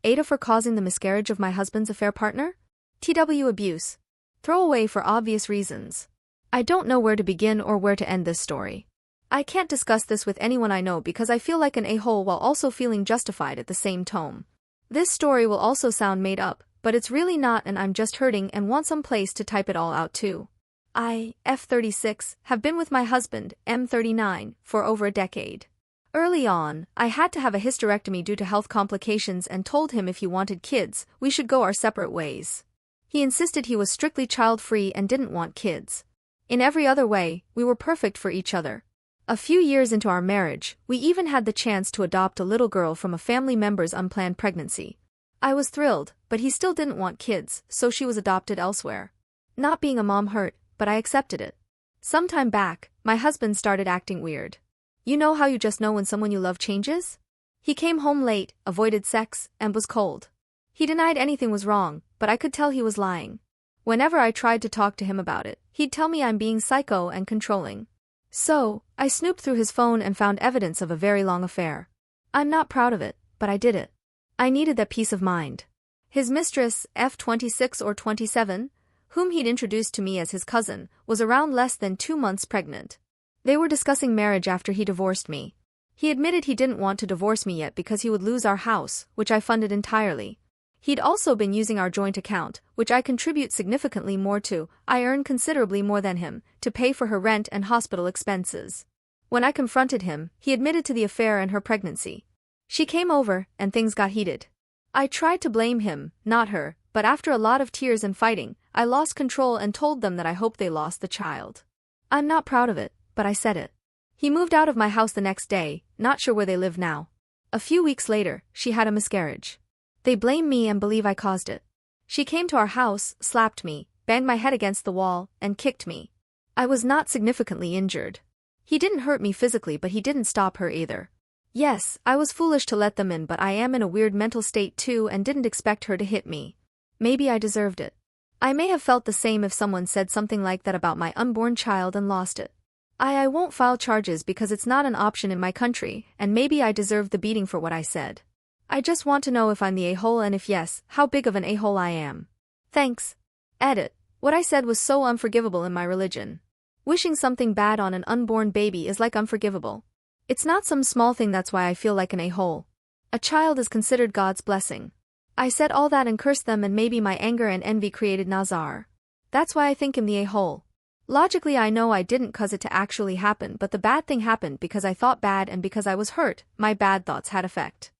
AITA for causing the miscarriage of my husband's affair partner? TW abuse. Throw away for obvious reasons. I don't know where to begin or where to end this story. I can't discuss this with anyone I know because I feel like an a-hole while also feeling justified at the same time. This story will also sound made up, but it's really not, and I'm just hurting and want some place to type it all out too. I, F36, have been with my husband, M39, for over a decade. Early on, I had to have a hysterectomy due to health complications and told him if he wanted kids, we should go our separate ways. He insisted he was strictly child-free and didn't want kids. In every other way, we were perfect for each other. A few years into our marriage, we even had the chance to adopt a little girl from a family member's unplanned pregnancy. I was thrilled, but he still didn't want kids, so she was adopted elsewhere. Not being a mom hurt, but I accepted it. Some time back, my husband started acting weird. You know how you just know when someone you love changes? He came home late, avoided sex, and was cold. He denied anything was wrong, but I could tell he was lying. Whenever I tried to talk to him about it, he'd tell me I'm being psycho and controlling. So, I snooped through his phone and found evidence of a very long affair. I'm not proud of it, but I did it. I needed that peace of mind. His mistress, F26 or 27, whom he'd introduced to me as his cousin, was around less than 2 months pregnant. They were discussing marriage after he divorced me. He admitted he didn't want to divorce me yet because he would lose our house, which I funded entirely. He'd also been using our joint account, which I contribute significantly more to, I earn considerably more than him, to pay for her rent and hospital expenses. When I confronted him, he admitted to the affair and her pregnancy. She came over, and things got heated. I tried to blame him, not her, but after a lot of tears and fighting, I lost control and told them that I hoped they lost the child. I'm not proud of it, but I said it. He moved out of my house the next day, not sure where they live now. A few weeks later, she had a miscarriage. They blame me and believe I caused it. She came to our house, slapped me, banged my head against the wall, and kicked me. I was not significantly injured. He didn't hurt me physically, but he didn't stop her either. Yes, I was foolish to let them in, but I am in a weird mental state too and didn't expect her to hit me. Maybe I deserved it. I may have felt the same if someone said something like that about my unborn child and lost it. I won't file charges because it's not an option in my country, and maybe I deserved the beating for what I said. I just want to know if I'm the a-hole, and if yes, how big of an a-hole I am. Thanks. Edit. What I said was so unforgivable in my religion. Wishing something bad on an unborn baby is like unforgivable. It's not some small thing, that's why I feel like an a-hole. A child is considered God's blessing. I said all that and cursed them, and maybe my anger and envy created Nazar. That's why I think him the a-hole. Logically I know I didn't cause it to actually happen, but the bad thing happened because I thought bad, and because I was hurt, my bad thoughts had effect.